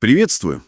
Приветствую.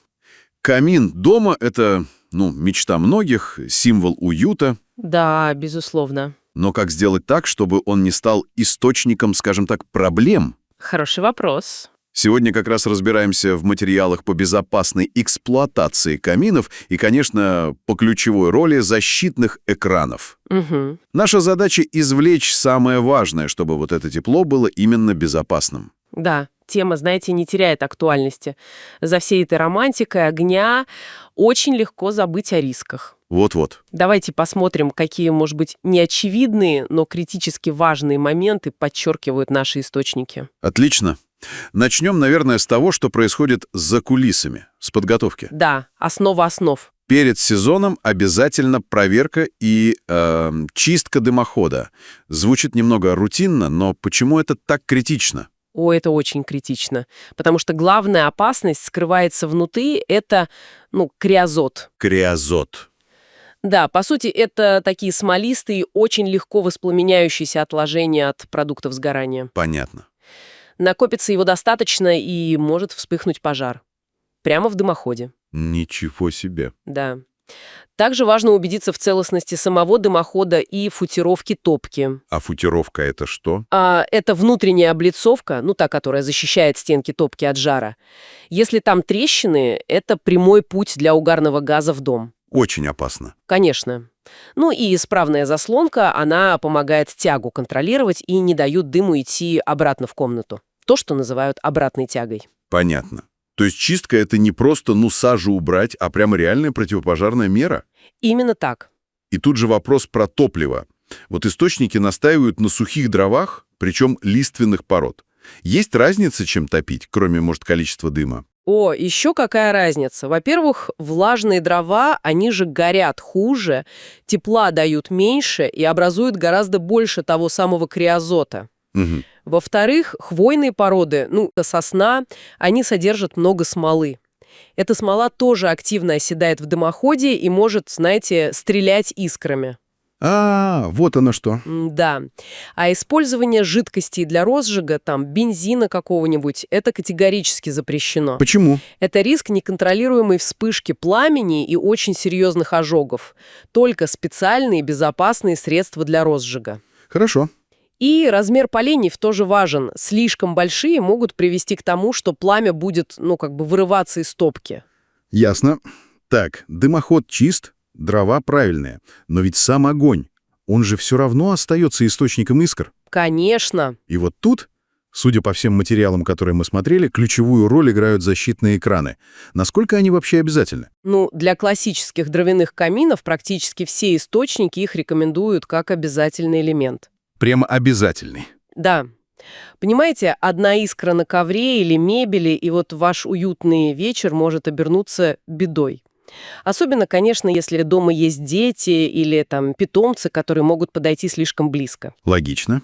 Камин дома — это, мечта многих, символ уюта. Да, безусловно. Но как сделать так, чтобы он не стал источником, скажем так, проблем? Хороший вопрос. Сегодня как раз разбираемся в материалах по безопасной эксплуатации каминов и, конечно, по ключевой роли защитных экранов. Угу. Наша задача — извлечь самое важное, чтобы вот это тепло было именно безопасным. Да, тема, знаете, не теряет актуальности. За всей этой романтикой огня очень легко забыть о рисках. Вот-вот. Давайте посмотрим, какие, может быть, неочевидные, но критически важные моменты подчеркивают наши источники. Отлично. Начнем, наверное, с того, что происходит за кулисами, с подготовки. Да, основа основ. Перед сезоном обязательно проверка и чистка дымохода. Звучит немного рутинно, но почему это так критично? О, это очень критично, потому что главная опасность скрывается внутри, это, криозот. Криозот. Да, по сути, это такие смолистые, очень легко воспламеняющиеся отложения от продуктов сгорания. Понятно. Накопится его достаточно, и может вспыхнуть пожар. Прямо в дымоходе. Ничего себе. Да. Также важно убедиться в целостности самого дымохода и футировки топки. А футировка — это что? Это внутренняя облицовка, та, которая защищает стенки топки от жара. Если там трещины, это прямой путь для угарного газа в дом. Очень опасно. Конечно. И исправная заслонка, она помогает тягу контролировать и не дает дыму идти обратно в комнату. То, что называют обратной тягой. Понятно. То есть чистка — это не просто сажу убрать, а прямо реальная противопожарная мера? Именно так. И тут же вопрос про топливо. Вот источники настаивают на сухих дровах, причем лиственных пород. Есть разница, чем топить, кроме, может, количества дыма? О, еще какая разница. Во-первых, влажные дрова, они же горят хуже, тепла дают меньше и образуют гораздо больше того самого криозота. Угу. Во-вторых, хвойные породы, сосна, они содержат много смолы. Эта смола тоже активно оседает в дымоходе и может, стрелять искрами. Вот оно что. Да. А использование жидкостей для розжига, бензина какого-нибудь, это категорически запрещено. Почему? Это риск неконтролируемой вспышки пламени и очень серьезных ожогов. Только специальные безопасные средства для розжига. Хорошо. И размер поленьев тоже важен. Слишком большие могут привести к тому, что пламя будет, вырываться из топки. Ясно. Так, дымоход чист, дрова правильные. Но ведь сам огонь, он же все равно остается источником искр. Конечно. И вот тут, судя по всем материалам, которые мы смотрели, ключевую роль играют защитные экраны. Насколько они вообще обязательны? Для классических дровяных каминов практически все источники их рекомендуют как обязательный элемент. Прямо обязательный. Да. Понимаете, одна искра на ковре или мебели, и вот ваш уютный вечер может обернуться бедой. Особенно, конечно, если дома есть дети или питомцы, которые могут подойти слишком близко. Логично.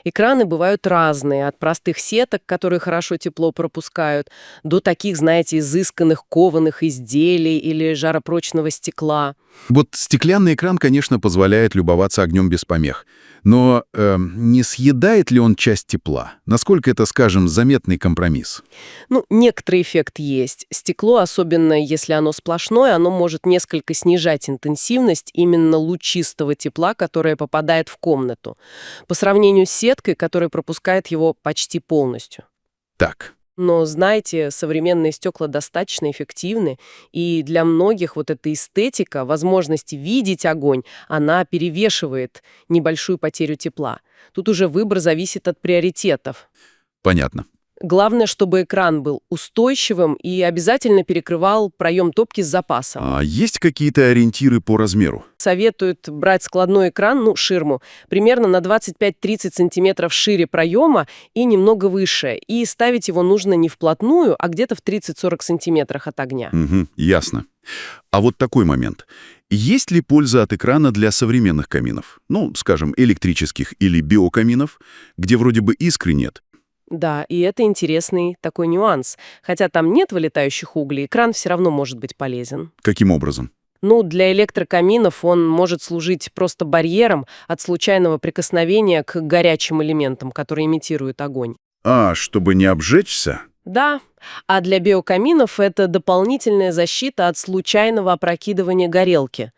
Экраны бывают разные, от простых сеток, которые хорошо тепло пропускают, до таких, изысканных кованых изделий или жаропрочного стекла. Вот стеклянный экран, конечно, позволяет любоваться огнем без помех. Но не съедает ли он часть тепла? Насколько это, скажем, заметный компромисс? Некоторый эффект есть. Стекло, особенно если оно сплошное, оно может несколько снижать интенсивность именно лучистого тепла, которое попадает в комнату, по сравнению с сеткой, которая пропускает его почти полностью. Так. Но, знаете, современные стекла достаточно эффективны, и для многих вот эта эстетика, возможность видеть огонь, она перевешивает небольшую потерю тепла. Тут уже выбор зависит от приоритетов. Понятно. Главное, чтобы экран был устойчивым и обязательно перекрывал проем топки с запасом. А есть какие-то ориентиры по размеру? Советуют брать складной экран, ширму, примерно на 25-30 сантиметров шире проема и немного выше. И ставить его нужно не вплотную, а где-то в 30-40 сантиметрах от огня. Угу, ясно. А вот такой момент. Есть ли польза от экрана для современных каминов? Скажем, электрических или биокаминов, где вроде бы искры нет? Да, и это интересный такой нюанс. Хотя там нет вылетающих углей, экран все равно может быть полезен. Каким образом? Для электрокаминов он может служить просто барьером от случайного прикосновения к горячим элементам, которые имитируют огонь. Чтобы не обжечься? Да, А для биокаминов это дополнительная защита от случайного опрокидывания горелки.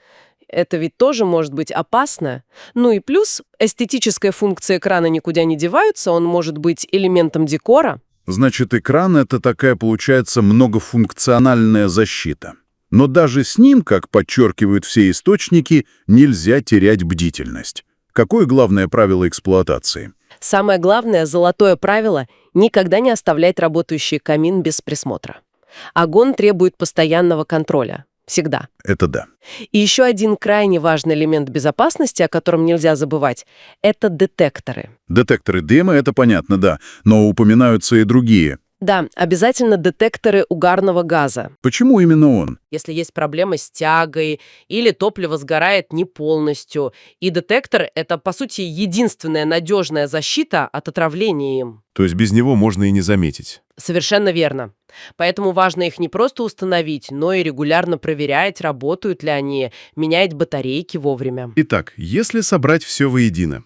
Это ведь тоже может быть опасно. Ну и плюс эстетическая функция крана никуда не девается, он может быть элементом декора. Значит, экран — это такая, получается, многофункциональная защита. Но даже с ним, как подчеркивают все источники, нельзя терять бдительность. Какое главное правило эксплуатации? Самое главное, золотое правило — никогда не оставлять работающий камин без присмотра. Огонь требует постоянного контроля. Всегда. Это да. И еще один крайне важный элемент безопасности, о котором нельзя забывать, это детекторы. Детекторы дыма — это понятно, да, но упоминаются и другие. Да, обязательно детекторы угарного газа. Почему именно он? Если есть проблемы с тягой или топливо сгорает не полностью. И детектор — это, по сути, единственная надежная защита от отравления им. То есть без него можно и не заметить. Совершенно верно. Поэтому важно их не просто установить, но и регулярно проверять, работают ли они, менять батарейки вовремя. Итак, если собрать все воедино,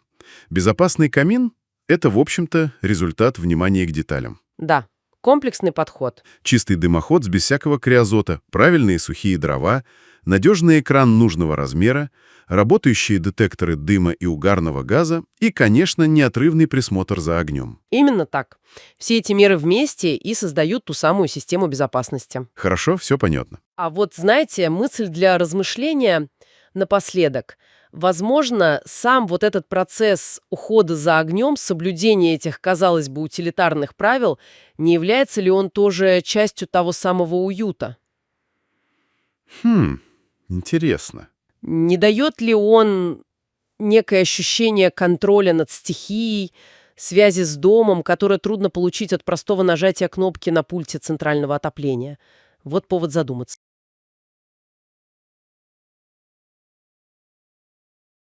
безопасный камин — это, в общем-то, результат внимания к деталям. Да, комплексный подход. Чистый дымоход с без всякого криозота, правильные сухие дрова, надежный экран нужного размера, работающие детекторы дыма и угарного газа и, конечно, неотрывный присмотр за огнем. Именно так. Все эти меры вместе и создают ту самую систему безопасности. Хорошо, все понятно. А вот, знаете, мысль для размышления напоследок. Возможно, сам вот этот процесс ухода за огнем, соблюдения этих, казалось бы, утилитарных правил, не является ли он тоже частью того самого уюта? Интересно. Не дает ли он некое ощущение контроля над стихией, связи с домом, которое трудно получить от простого нажатия кнопки на пульте центрального отопления? Вот повод задуматься.